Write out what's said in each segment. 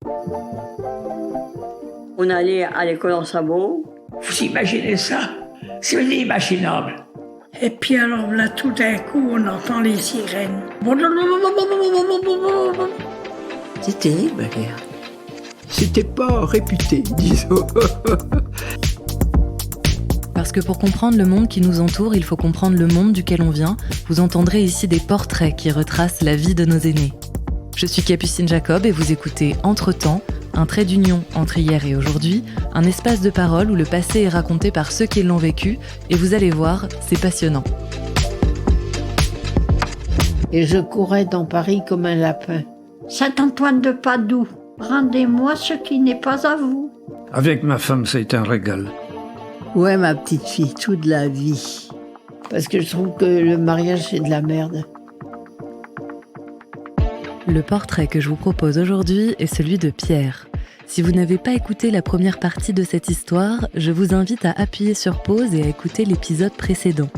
On allait à l'école en sabot. Vous imaginez ça? C'est inimaginable. Et puis alors là, tout d'un coup, on entend les sirènes. C'est terrible, la guerre. C'était pas réputé, disons. Parce que pour comprendre le monde qui nous entoure, il faut comprendre le monde duquel on vient. Vous entendrez ici des portraits qui retracent la vie de nos aînés. Je suis Capucine Jacob et vous écoutez Entre-temps, un trait d'union entre hier et aujourd'hui, un espace de parole où le passé est raconté par ceux qui l'ont vécu, et vous allez voir, c'est passionnant. Et je courais dans Paris comme un lapin. Saint-Antoine de Padoue, rendez-moi ce qui n'est pas à vous. Avec ma femme, ça a été un régal. Ouais, ma petite fille, toute la vie. Parce que je trouve que le mariage, c'est de la merde. Le portrait que je vous propose aujourd'hui est celui de Pierre. Si vous n'avez pas écouté la première partie de cette histoire, je vous invite à appuyer sur pause et à écouter l'épisode précédent.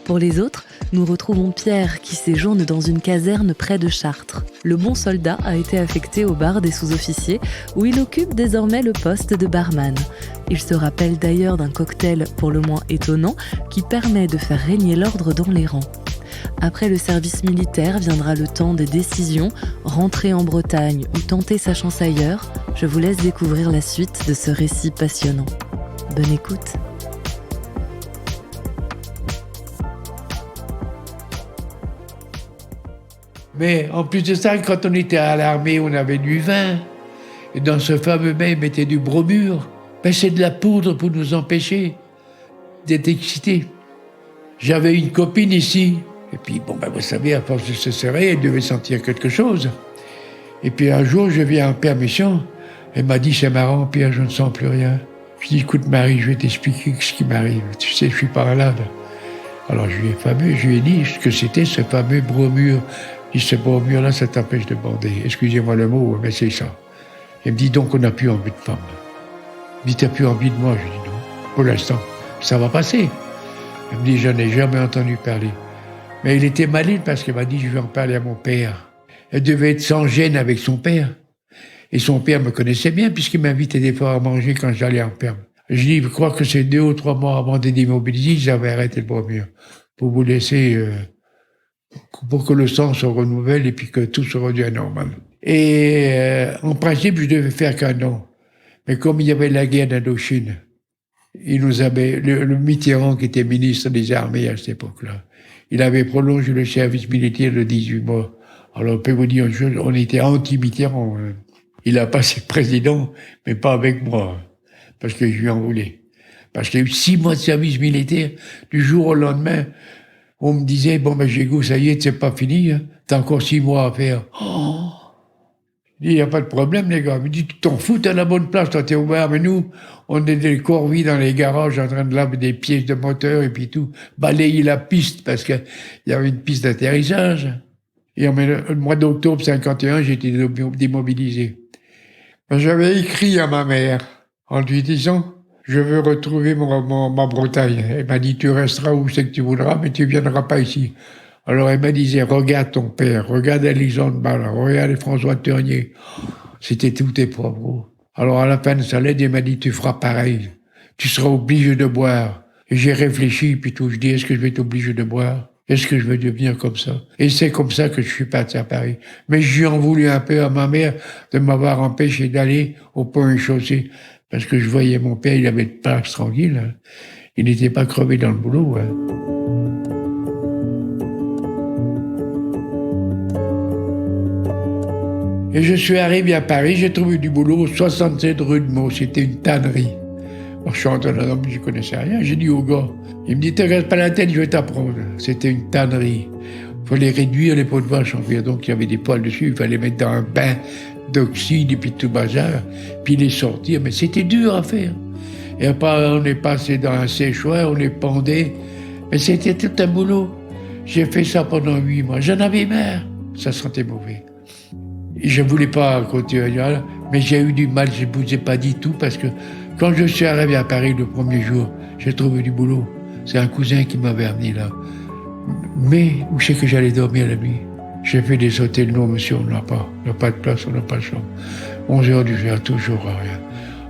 Pour les autres, nous retrouvons Pierre qui séjourne dans une caserne près de Chartres. Le bon soldat a été affecté au bar des sous-officiers où il occupe désormais le poste de barman. Il se rappelle d'ailleurs d'un cocktail pour le moins étonnant qui permet de faire régner l'ordre dans les rangs. Après le service militaire viendra le temps des décisions, rentrer en Bretagne ou tenter sa chance ailleurs. Je vous laisse découvrir la suite de ce récit passionnant. Bonne écoute. Mais en plus de ça, quand on était à l'armée, on avait du vin. Et dans ce fameux vin, ils mettaient du bromure. Ben, c'est de la poudre pour nous empêcher d'être excités. J'avais une copine ici. Et puis, vous savez, à force de se serrer, elle devait sentir quelque chose. Et puis un jour, je viens en permission. Elle m'a dit, c'est marrant, Pierre, je ne sens plus rien. Je dis, écoute Marie, je vais t'expliquer ce qui m'arrive. Tu sais, je suis pas malade. Alors je lui ai dit ce que c'était ce fameux bromure. Je dis, ce bromure-là, ça t'empêche de bander. Excusez-moi le mot, mais c'est ça. Elle me dit, donc on n'a plus envie de femme. Elle me dit, t'as plus envie de moi? Je dis, non, pour l'instant, ça va passer. Elle me dit, j'en ai jamais entendu parler. Mais il était malade parce qu'elle m'a dit, je vais en parler à mon père. Elle devait être sans gêne avec son père. Et son père me connaissait bien puisqu'il m'invitait des fois à manger quand j'allais en perme. Je dis, je crois que c'est 2 ou 3 mois avant d'être démobilisé, j'avais arrêté le bromure. Pour vous laisser, pour que le sang se renouvelle et puis que tout se redevienne normal. Et en principe, je devais faire qu'1 an. Mais comme il y avait la guerre d'Indochine, il nous avait, le Mitterrand qui était ministre des Armées à cette époque-là, il avait prolongé le service militaire de 18 mois. Alors, on peut vous dire une chose, on était anti-Mitterrand. Il a passé président, mais pas avec moi, parce que je lui en voulais. Parce qu'il y a eu 6 mois de service militaire, du jour au lendemain, on me disait, Gégo, ça y est, c'est pas fini, hein. T'as encore 6 mois à faire. Oh. Je dis, y a pas de problème, les gars. Il me dit, tu t'en fous, t'as la bonne place, toi, t'es ouvert. Mais nous, on est des corvis dans les garages en train de laver des pièces de moteur et puis tout. Balayer la piste, parce qu'il y avait une piste d'atterrissage. Et le mois d'octobre 51, j'ai été démobilisé. J'avais écrit à ma mère en lui disant, je veux retrouver ma Bretagne. Elle m'a dit, tu resteras où c'est que tu voudras, mais tu viendras pas ici. Alors elle me disait, regarde ton père, regarde Alexandre Ballard, regarde François Ternier. C'était tout tes propres. Alors à la fin de sa lettre, elle m'a dit, tu feras pareil. Tu seras obligé de boire. Et j'ai réfléchi, puis tout, je dis, est-ce que je vais être obligé de boire? Est-ce que je vais devenir comme ça? Et c'est comme ça que je suis parti à Paris. Mais j'ai en voulu un peu à ma mère de m'avoir empêché d'aller au pont et chaussée. Parce que je voyais mon père, il avait de place tranquille. Hein. Il n'était pas crevé dans le boulot. Hein. Et je suis arrivé à Paris, j'ai trouvé du boulot au 67 rue de Meaux. C'était une tannerie. Alors, je suis entré là-dedans, je ne connaissais rien. J'ai dit au gars, il me dit, te reste pas la tête, je vais t'apprendre. C'était une tannerie. Il fallait réduire les peaux de vache en cuir. Donc, il y avait des poils dessus, il fallait mettre dans un bain d'oxyde et puis tout bazar, puis les sortir. Mais c'était dur à faire. Et après, on est passé dans un séchoir, on est pendé. Mais c'était tout un boulot. J'ai fait ça pendant 8 mois. J'en avais marre. Ça sentait mauvais. Et je ne voulais pas continuer, mais j'ai eu du mal, je ne vous ai pas dit tout, parce que quand je suis arrivé à Paris le premier jour, j'ai trouvé du boulot. C'est un cousin qui m'avait amené là. Mais où c'est que j'allais dormir la nuit? J'ai fait des hôtels, non monsieur, on n'a pas de place, on n'a pas de chambre. 11 heures du jour, toujours rien.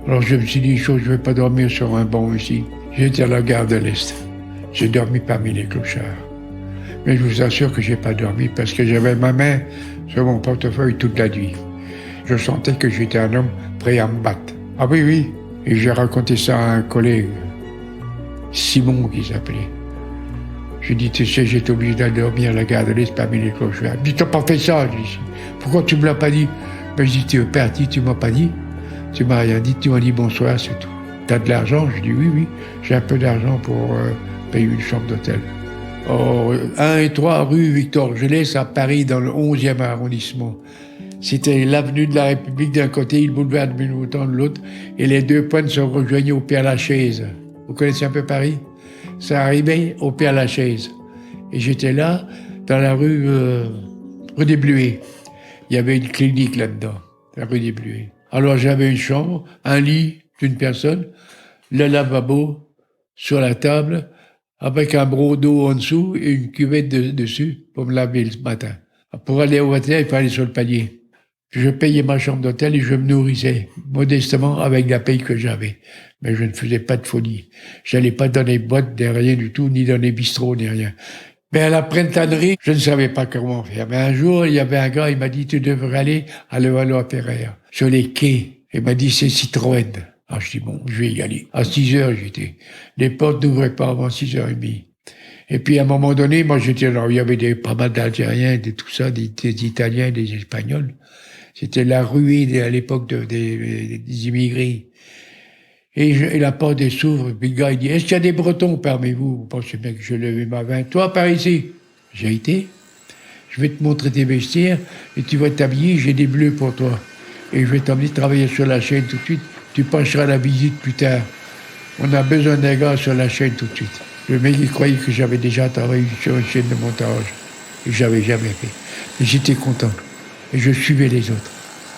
Alors je me suis dit, je ne vais pas dormir sur un banc ici. J'étais à la gare de l'Est. J'ai dormi parmi les clochards. Mais je vous assure que j'ai pas dormi parce que j'avais ma main sur mon portefeuille toute la nuit. Je sentais que j'étais un homme prêt à me battre. Ah oui, oui. Et j'ai raconté ça à un collègue, Simon qui s'appelait. Je dis, tu sais, j'étais obligé d'aller dormir à la gare de l'Est parmi les clochards. Il dit, t'as pas fait ça? Je dis, pourquoi tu me l'as pas dit? Ben, je dis, tu es parti, tu m'as pas dit. Tu m'as rien dit, tu m'as dit bonsoir, c'est tout. T'as de l'argent? Je dis, oui, oui. J'ai un peu d'argent pour payer une chambre d'hôtel. Oh, 1 et 3 rue Victor Gelès à Paris, dans le 11e arrondissement. C'était l'avenue de la République d'un côté, le boulevard de Bénévautan de l'autre, et les deux points se rejoignaient au Père-Lachaise. Vous connaissez un peu Paris? Ça arrivait au Père-Lachaise. Et j'étais là, dans la rue des Bluets. Il y avait une clinique là-dedans, la rue des Bluets. Alors j'avais une chambre, un lit d'une personne, le lavabo sur la table, avec un broc d'eau en dessous et une cuvette dessus pour me laver le matin. Pour aller au hôtel, il fallait aller sur le palier. Je payais ma chambre d'hôtel et je me nourrissais modestement avec la paye que j'avais. Mais je ne faisais pas de folie. J'allais pas dans les boîtes, ni rien du tout, ni dans les bistrots, ni rien. Mais à la printanière, je ne savais pas comment faire. Mais un jour, il y avait un gars, il m'a dit, tu devrais aller à Levallois-Perret, sur les quais. Il m'a dit, c'est Citroën. Ah, je dis, bon, je vais y aller. À 6 heures, j'étais. Les portes n'ouvraient pas avant 6h30. Et puis, à un moment donné, moi, j'étais là, il y avait pas mal d'Algériens, de tout ça, des Italiens, des Espagnols. C'était la ruée à l'époque des immigrés. Et la porte s'ouvre, puis le gars, il dit, est-ce qu'il y a des Bretons parmi vous? Vous pensez bien que je levais ma main. Toi, par ici? J'ai été. Je vais te montrer tes vestiaires, et tu vas t'habiller, j'ai des bleus pour toi. Et je vais t'emmener travailler sur la chaîne tout de suite. Tu pencheras la visite plus tard. On a besoin d'un gars sur la chaîne tout de suite. Le mec, il croyait que j'avais déjà travaillé sur une chaîne de montage. Et j'avais jamais fait. Mais j'étais content. Et je suivais les autres.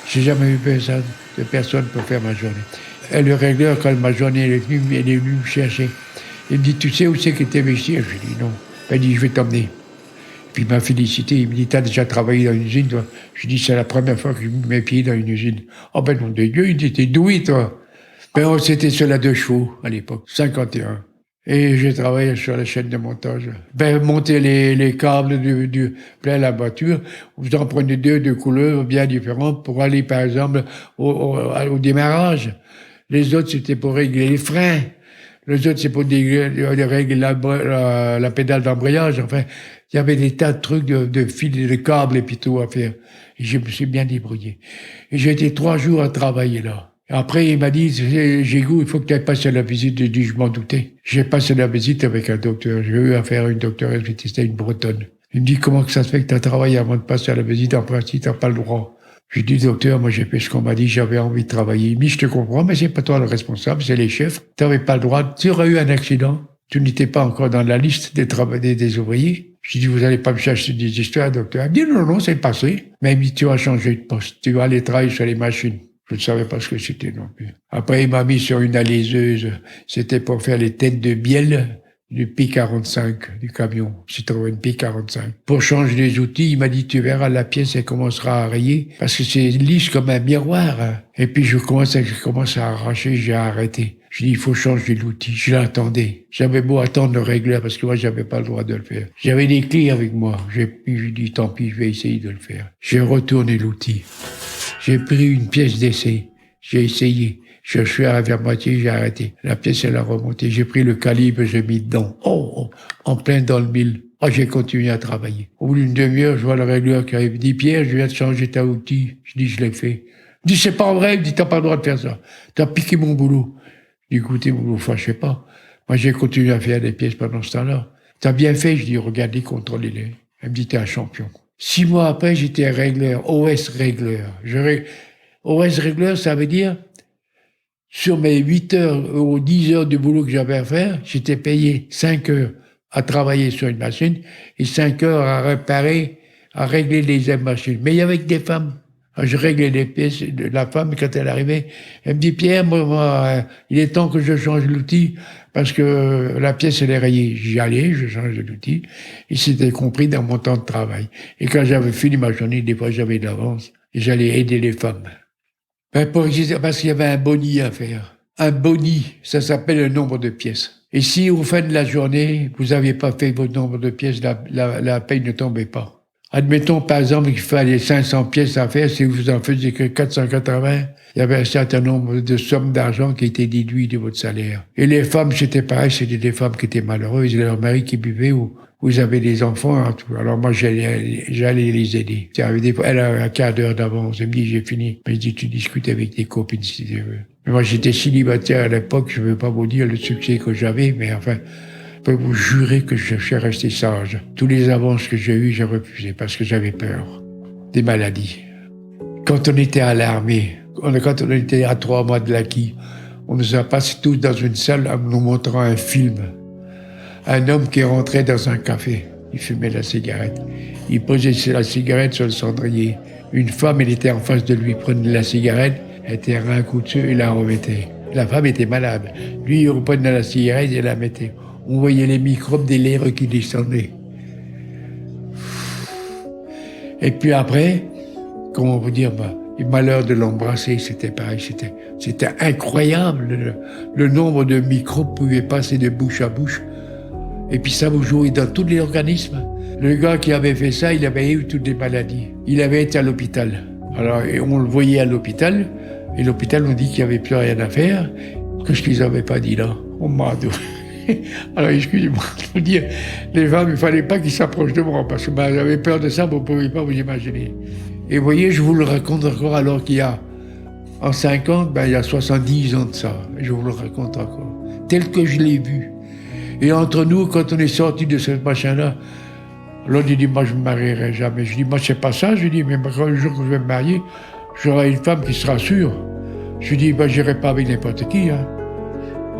J'ai jamais eu besoin de personne pour faire ma journée. Et le régleur, quand ma journée est venue me chercher. Il me dit, tu sais où c'est que tes vestiaires? Je lui dis non. Il dit, je vais t'emmener. Puis il m'a félicité. Il me dit, t'as déjà travaillé dans une usine, toi? Je dis, c'est la première fois que je mets mes pieds dans une usine. Oh ben nom de Dieu, il dit, t'es doué, toi. Ben c'était sur la 2 chevaux, à l'époque, 51. Et j'ai travaillé sur la chaîne de montage. Ben, monter les câbles du plein la voiture. Vous en prenez 2 de couleurs bien différentes pour aller, par exemple, au démarrage. Les autres, c'était pour régler les freins. Les autres, c'est pour régler la pédale d'embrayage. Enfin, il y avait des tas de trucs de fils, de câbles et puis tout à faire. Et je me suis bien débrouillé. Et j'ai été 3 jours à travailler là. Après, il m'a dit, Gégou, il faut que tu ailles passer la visite. J'ai dit, je m'en doutais. J'ai passé la visite avec un docteur. J'ai eu affaire à une docteuresse, c'était une Bretonne. Il me dit, comment que ça se fait que tu as travaillé avant de passer à la visite? En principe, tu n'as pas le droit. J'ai dit, docteur, moi j'ai fait ce qu'on m'a dit, j'avais envie de travailler. Il me dit, je te comprends, mais c'est pas toi le responsable, c'est les chefs. Tu n'avais pas le droit. Tu aurais eu un accident. Tu n'étais pas encore dans la liste des ouvriers. Je dis, vous n'allez pas me chercher des histoires, docteur. Il me dit, non, c'est passé. Mais il me dit, tu vas changer de poste. Tu vas aller travailler sur les machines. Je ne savais pas ce que c'était non plus. Après, il m'a mis sur une alaiseuse. C'était pour faire les têtes de bielle du P45, du camion, Citroën P45. Pour changer les outils, il m'a dit, tu verras, la pièce, elle commencera à rayer, parce que c'est lisse comme un miroir. Hein. Et puis, je commence à arracher, j'ai arrêté. Je dis, il faut changer l'outil. Je l'attendais. J'avais beau attendre le régleur, parce que moi, j'avais pas le droit de le faire. J'avais des clés avec moi. J'ai dit, tant pis, je vais essayer de le faire. J'ai retourné l'outil. J'ai pris une pièce d'essai. J'ai essayé. Je suis arrivé à moitié, j'ai arrêté. La pièce, elle a remonté. J'ai pris le calibre, j'ai mis dedans. En plein dans le mille. J'ai continué à travailler. Au bout d'une demi-heure, je vois le régleur qui arrive. Il dit, Pierre, je viens de changer ta outil. Je dis, je l'ai fait. Il dit, c'est pas vrai. Il dit, t'as pas le droit de faire ça. T'as piqué mon boulot. Je dis, écoutez, vous vous fâchez pas. Moi, j'ai continué à faire des pièces pendant ce temps-là. T'as bien fait. Je dis, regardez, contrôlez-les. Elle me dit, t'es un champion. 6 mois après, j'étais régleur, OS régleur. OS régleur, ça veut dire, sur mes 8 heures ou 10 heures de boulot que j'avais à faire, j'étais payé 5 heures à travailler sur une machine et 5 heures à réparer, à régler les machines. Mais il y avait que des femmes. Je réglais les pièces de la femme, quand elle arrivait, elle me dit, Pierre, il est temps que je change l'outil, parce que la pièce, elle est rayée. J'y allais, je change l'outil, et c'était compris dans mon temps de travail. Et quand j'avais fini ma journée, des fois, j'avais de l'avance, et j'allais aider les femmes. Parce qu'il y avait un boni à faire. Un boni, ça s'appelle le nombre de pièces. Et si au fin de la journée, vous n'aviez pas fait votre nombre de pièces, la paye ne tombait pas. Admettons, par exemple, qu'il fallait 500 pièces à faire, si vous en faisiez que 480, il y avait un certain nombre de sommes d'argent qui étaient déduites de votre salaire. Et les femmes, c'était pareil, c'était des femmes qui étaient malheureuses, leur mari qui buvait ou vous avez des enfants, hein, tout. Alors moi, j'allais les aider. Elle a un quart d'heure d'avance. Elle me dit, j'ai fini. Mais je dis, tu discutes avec tes copines si tu veux. Mais moi, j'étais célibataire à l'époque, je ne veux pas vous dire le succès que j'avais, mais enfin, je peux vous jurer que je suis resté sage. Tous les avances que j'ai eues, j'ai refusé parce que j'avais peur des maladies. Quand on était à l'armée, quand on était à 3 mois de l'acquis, on nous a passés tous dans une salle en nous montrant un film. Un homme qui rentrait dans un café, il fumait la cigarette. Il posait la cigarette sur le cendrier. Une femme, elle était en face de lui, prenait la cigarette, elle tirait un coup dessus et la remettait. La femme était malade. Lui, il reprenait la cigarette et la mettait. On voyait les microbes des lèvres qui descendaient. Et puis après, comment vous dire, le malheur de l'embrasser, c'était pareil, c'était incroyable. Le nombre de microbes pouvait passer de bouche à bouche. Et puis ça vous jouait dans tous les organismes. Le gars qui avait fait ça, il avait eu toutes les maladies. Il avait été à l'hôpital. Alors, on le voyait à l'hôpital, et l'hôpital nous dit qu'il n'y avait plus rien à faire. Qu'est-ce qu'ils n'avaient pas dit là? On m'a dit. Alors, excusez-moi de vous dire, les femmes, il ne fallait pas qu'ils s'approchent de moi, parce que j'avais peur de ça, vous ne pouvez pas vous imaginer. Et vous voyez, je vous le raconte encore alors qu'il y a, en 50, il y a 70 ans de ça. Je vous le raconte encore. Tel que je l'ai vu. Et entre nous, quand on est sorti de ce machin-là, l'autre dit, moi, je ne me marierai jamais. Je dis, moi, c'est pas ça. Je dis, mais le jour que je vais me marier, j'aurai une femme qui sera sûre. Je dis, je n'irai pas avec n'importe qui. Hein.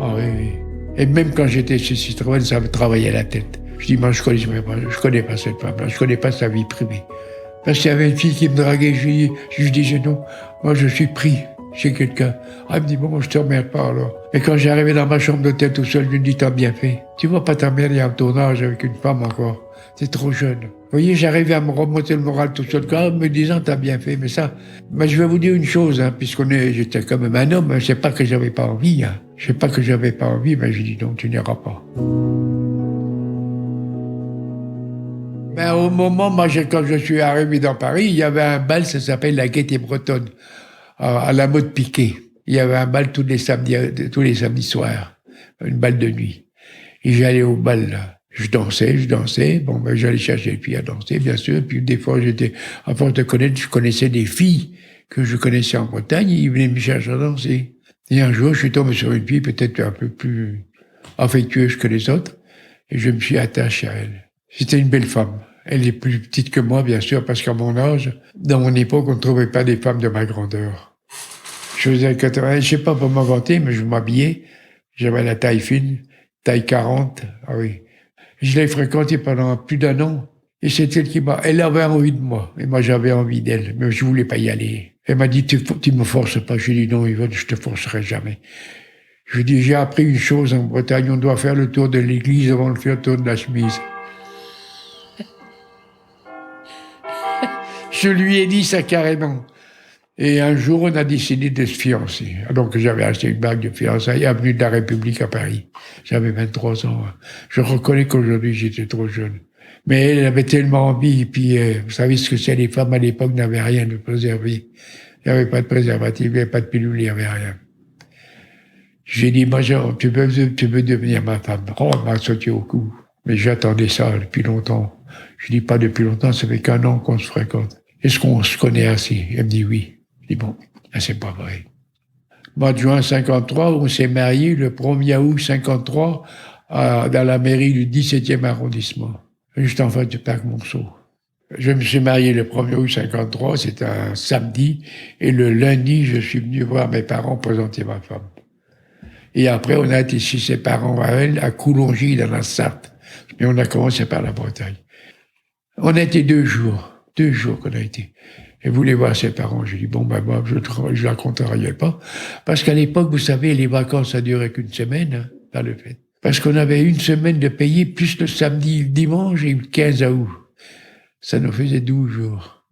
Ah oui, oui. Et même quand j'étais chez Citroën, ça me travaillait la tête. Je dis, moi, je connais pas cette femme-là. Je connais pas sa vie privée. Parce qu'il y avait une fille qui me draguait. Je disais, non, moi, je suis pris chez quelqu'un. Ah, elle me dit, bon, je te remerde pas alors. Et quand j'arrivais dans ma chambre d'hôtel tout seul, je me dis, t'as bien fait. Tu vois pas t'emmerder à ton âge avec une femme encore. T'es trop jeune. Vous voyez, j'arrivais à me remonter le moral tout seul, quand même, me disant, t'as bien fait. Mais ça, je vais vous dire une chose, hein, j'étais quand même un homme, c'est pas que j'avais pas envie, hein. Je sais pas que j'avais pas envie, mais j'ai dit, non, tu n'iras pas. Au moment, quand je suis arrivé dans Paris, il y avait un bal, ça s'appelle la Gaîté Bretonne, à la mode Piquet. Il y avait un bal tous les samedis soirs, une bal de nuit. Et j'allais au bal, là. Je dansais. Bon, j'allais chercher les filles à danser, bien sûr. Puis des fois, à force de connaître, je connaissais des filles que je connaissais en Bretagne. Ils venaient me chercher à danser. Et un jour, je suis tombé sur une fille peut-être un peu plus affectueuse que les autres. Et je me suis attaché à elle. C'était une belle femme. Elle est plus petite que moi, bien sûr, parce qu'à mon âge, dans mon époque, on ne trouvait pas des femmes de ma grandeur. Je faisais 80, je sais pas pour m'inventer, mais je m'habillais. J'avais la taille fine, taille 40. Ah oui. Je l'ai fréquentée pendant plus d'1 an. Et c'est elle elle avait envie de moi. Et moi, j'avais envie d'elle. Mais je voulais pas y aller. Elle m'a dit, tu me forces pas. Je lui ai dit, non, Yvonne, je te forcerai jamais. Je lui ai dit, j'ai appris une chose en Bretagne. On doit faire le tour de l'église avant de faire le tour de la chemise. Je lui ai dit ça carrément. Et un jour, on a décidé de se fiancer. Donc, j'avais acheté une bague de fiançailles avenue de la République à Paris. J'avais 23 ans. Je reconnais qu'aujourd'hui, j'étais trop jeune. Mais elle avait tellement envie. Et puis, vous savez ce que c'est, les femmes à l'époque n'avaient rien de préservé. Il n'y avait pas de préservatif, il n'y avait pas de pilule, il n'y avait rien. J'ai dit, Major, tu veux devenir ma femme. Oh, elle m'a sauté au cou. Mais j'attendais ça depuis longtemps. Je dis pas depuis longtemps, ça fait qu'1 an qu'on se fréquente. Est-ce qu'on se connaît assez? Elle me dit oui. Je dis bon, c'est pas vrai. Mois de juin 53, on s'est mariés le 1er août 53 dans la mairie du 17e arrondissement, juste en face du parc Monceau. Je me suis marié le 1er août 53, c'était un samedi, et le lundi, je suis venu voir mes parents présenter ma femme. Et après, on a été chez ses parents à elle, à Coulongy, dans la Sarthe. Mais on a commencé par la Bretagne. On a été 2 jours qu'on a été. Elle voulait voir ses parents. J'ai dit, bon, ben, moi, je la contrariais pas. Parce qu'à l'époque, vous savez, les vacances, ça durait qu'une semaine, hein, pas le fait. Parce qu'on avait une semaine de payer, plus le samedi, le dimanche et le 15 août. Ça nous faisait 12 jours.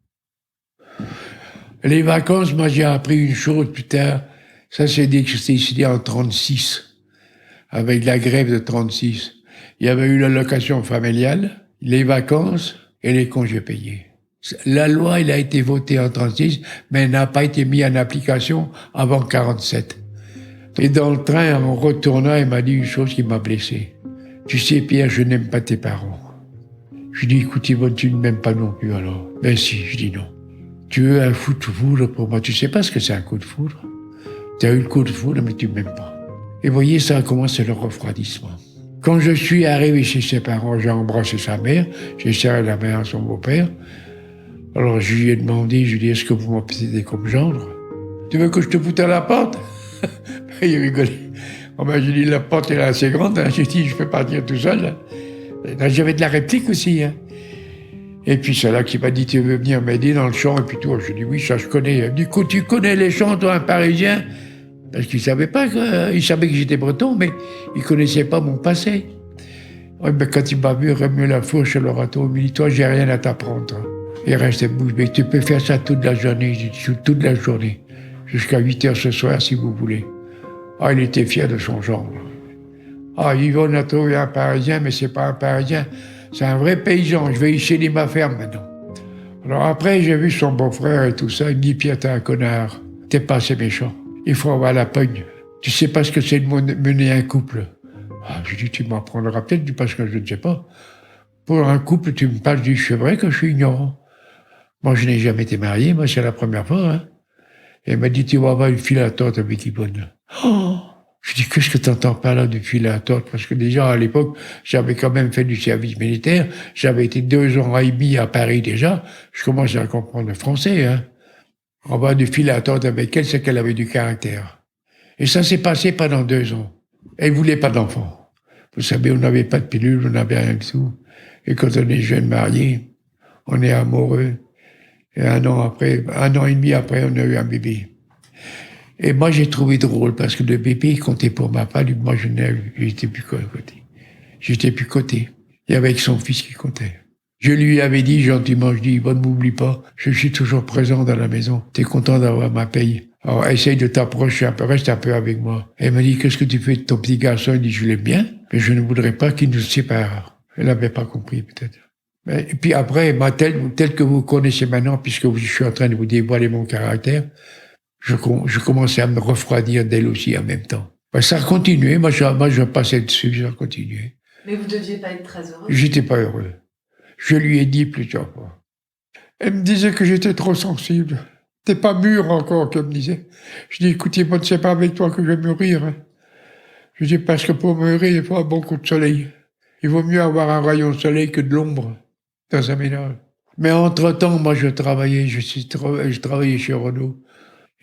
Les vacances, moi, j'ai appris une chose plus tard. Ça, c'est décidé en 36. Avec la grève de 36. Il y avait eu l'allocation familiale, les vacances et les congés payés. La loi, elle a été votée en 36, mais elle n'a pas été mise en application avant 47. Et dans le train, en retournant, il m'a dit une chose qui m'a blessé. Tu sais, Pierre, je n'aime pas tes parents. Je lui dis, écoute, Yvonne, tu ne m'aimes pas non plus, alors. Ben si, je dis non. Tu veux un coup de foudre pour moi. Tu sais pas ce que c'est un coup de foudre. Tu as eu le coup de foudre, mais tu ne m'aimes pas. Et vous voyez, ça a commencé le refroidissement. Quand je suis arrivé chez ses parents, j'ai embrassé sa mère, j'ai serré la main à son beau-père. Alors je lui ai demandé, je lui ai dit, est-ce que vous m'appelez comme gendre? Tu veux que je te foute à la porte? Il rigolait. Oh ben, j'ai dit, la porte est assez grande, hein. J'ai dit, je peux partir tout seul. Là, j'avais de la réplique aussi. Hein. Et puis c'est là qu'il m'a dit, tu veux venir m'aider dans le chant? Et puis tout, je dis, oui, ça je connais. Il me dit, tu connais les chants, toi, un Parisien? Parce qu'il savait pas il savait que j'étais breton, mais il connaissait pas mon passé. Ouais, ben, quand il m'a vu remuer la fourche à l'oratoire, il m'a dit, toi, j'ai rien à t'apprendre. Toi. Il restait bouche bée. Tu peux faire ça toute la journée. J'ai dit, toute la journée. Jusqu'à 8h ce soir, si vous voulez. Ah, il était fier de son genre. Ah, Yvonne a trouvé un Parisien, mais c'est pas un Parisien. C'est un vrai paysan. Je vais y chérir ma ferme maintenant. Alors après, j'ai vu son beau-frère et tout ça. Il me dit, Pierre, t'es un connard. T'es pas assez méchant. Il faut avoir la pogne. Tu sais pas ce que c'est de mener un couple. Ah, je dis, tu m'apprendras peut-être parce que je ne sais pas. Pour un couple, tu me parles, je dis, c'est vrai que je suis ignorant. Moi, je n'ai jamais été marié, moi, c'est la première fois. Hein. Et elle m'a dit, tu vas avoir une file à tordre avec Yvonne. Oh! Je dis, qu'est-ce que tu entends par là de file à tordre? Parce que déjà, à l'époque, j'avais quand même fait du service militaire. J'avais été 2 ans et demi à Paris déjà. Je commençais à comprendre le français. Hein. On va du fil à tordre avec elle, c'est qu'elle avait du caractère. Et ça s'est passé pendant 2 ans. Elle voulait pas d'enfant. Vous savez, on n'avait pas de pilule, on n'avait rien du tout. Et quand on est jeune marié, on est amoureux. Et 1 an et demi après, on a eu un bébé. Et moi, j'ai trouvé drôle parce que le bébé, il comptait pour ma part. Moi, j'étais plus côté. J'étais plus côté. Il y avait son fils qui comptait. Je lui avais dit gentiment, je dis, ne m'oublie pas, je suis toujours présent dans la maison. T'es content d'avoir ma paye. Alors, essaye de t'approcher un peu, reste un peu avec moi. Elle m'a dit, qu'est-ce que tu fais de ton petit garçon? Il dit, je l'aime bien, mais je ne voudrais pas qu'il nous sépare. Elle n'avait pas compris, peut-être. Et puis après, tel que vous connaissez maintenant, puisque je suis en train de vous dévoiler mon caractère, je commençais à me refroidir d'elle aussi en même temps. Ça a continué, moi je passais dessus, ça a continué. Mais vous deviez pas être très heureux? J'étais pas heureux. Je lui ai dit plusieurs fois. Elle me disait que j'étais trop sensible. T'es pas mûr encore, qu'elle me disait. Je dis, écoutez, moi, c'est pas avec toi que je vais mûrir. Hein. Je dis, parce que pour mûrir, il faut un bon coup de soleil. Il vaut mieux avoir un rayon de soleil que de l'ombre dans un ménage. Mais entre-temps, moi, je travaillais chez Renault.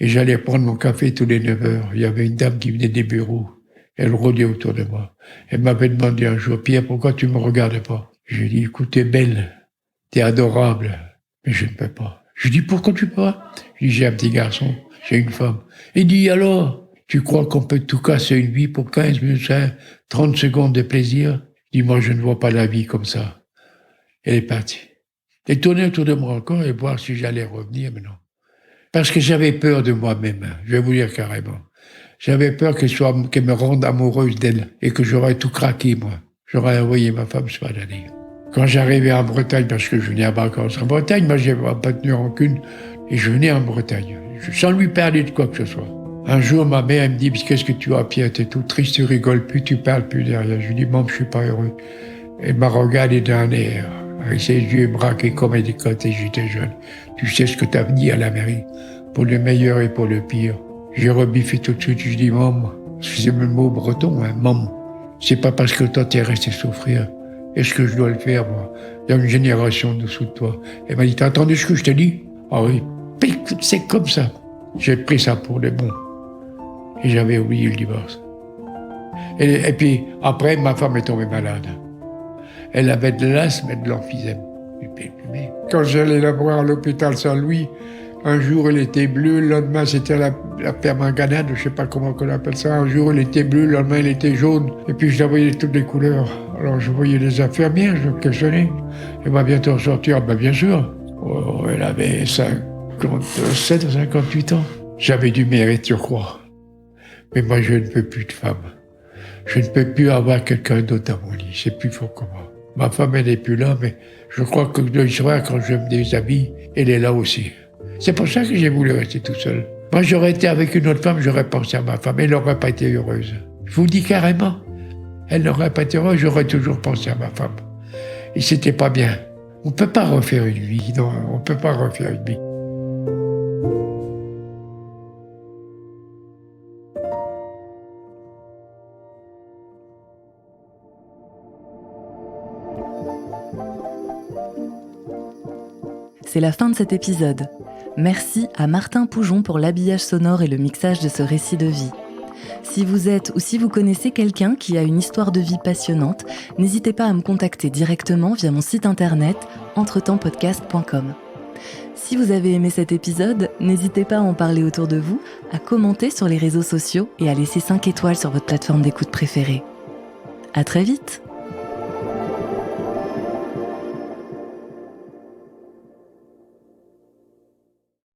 Et j'allais prendre mon café tous les 9 heures. Il y avait une dame qui venait des bureaux. Elle rôdait autour de moi. Elle m'avait demandé un jour, Pierre, pourquoi tu me regardes pas? Je lui ai dit, écoute, t'es belle, t'es adorable, mais je ne peux pas. Je lui ai dit, pourquoi tu peux pas? Je lui ai dit, j'ai un petit garçon, j'ai une femme. Il dit, alors, tu crois qu'on peut tout casser une vie pour 15 minutes, 30 secondes de plaisir? Je dis, moi, je ne vois pas la vie comme ça. Elle est partie. Elle tournait autour de moi encore et voir si j'allais revenir, mais non. Parce que j'avais peur de moi-même, je vais vous dire carrément. J'avais peur qu'elle me rende amoureuse d'elle et que j'aurais tout craqué, moi. J'aurais envoyé ma femme se balader. Quand j'arrivais en Bretagne, parce que je venais en vacances en Bretagne, moi, je n'avais pas tenu rancune, et je venais en Bretagne, sans lui parler de quoi que ce soit. Un jour, ma mère, elle me dit, qu'est-ce que tu as, Pierre? T'es tout triste, tu rigoles plus, tu parles plus derrière. Je lui dis, maman, je suis pas heureux. Elle m'a regardé d'un air, avec ses yeux braqués comme elle dit quand j'étais jeune. Tu sais ce que t'as dit à la mairie, pour le meilleur et pour le pire. J'ai rebiffé tout de suite, je dis, maman, excusez-moi le mot breton, hein, maman. C'est pas parce que toi t'es resté souffrir. Est-ce que je dois le faire, moi? Il y a une génération dessous de toi. Elle m'a dit, t'as entendu ce que je t'ai dit? Ah oui. C'est comme ça. J'ai pris ça pour le bon. Et j'avais oublié le divorce. Et puis, après, ma femme est tombée malade. Elle avait de l'asthme et de l'emphysème. Quand j'allais la voir à l'hôpital Saint-Louis, un jour elle était bleue, le lendemain c'était la permanganate, je ne sais pas comment on appelle ça. Un jour elle était bleue, le lendemain elle était jaune. Et puis je la voyais toutes les couleurs. Alors je voyais les infirmières, je me questionnais. Elle va bientôt sortir, ben bien sûr. Oh, elle avait 57 ou 58 ans. J'avais du mérite, je crois. Mais moi je ne peux plus de femme. Je ne peux plus avoir quelqu'un d'autre dans mon lit, c'est plus fort que moi. Ma femme elle n'est plus là, mais je crois que le soir quand je me déshabille, elle est là aussi. C'est pour ça que j'ai voulu rester tout seul. Moi, j'aurais été avec une autre femme, j'aurais pensé à ma femme. Elle n'aurait pas été heureuse. Je vous le dis carrément. Elle n'aurait pas été heureuse, j'aurais toujours pensé à ma femme. Et c'était pas bien. On ne peut pas refaire une vie, non, on ne peut pas refaire une vie. C'est la fin de cet épisode. Merci à Martin Poujon pour l'habillage sonore et le mixage de ce récit de vie. Si vous êtes ou si vous connaissez quelqu'un qui a une histoire de vie passionnante, n'hésitez pas à me contacter directement via mon site internet entretempspodcast.com. Si vous avez aimé cet épisode, n'hésitez pas à en parler autour de vous, à commenter sur les réseaux sociaux et à laisser 5 étoiles sur votre plateforme d'écoute préférée. À très vite!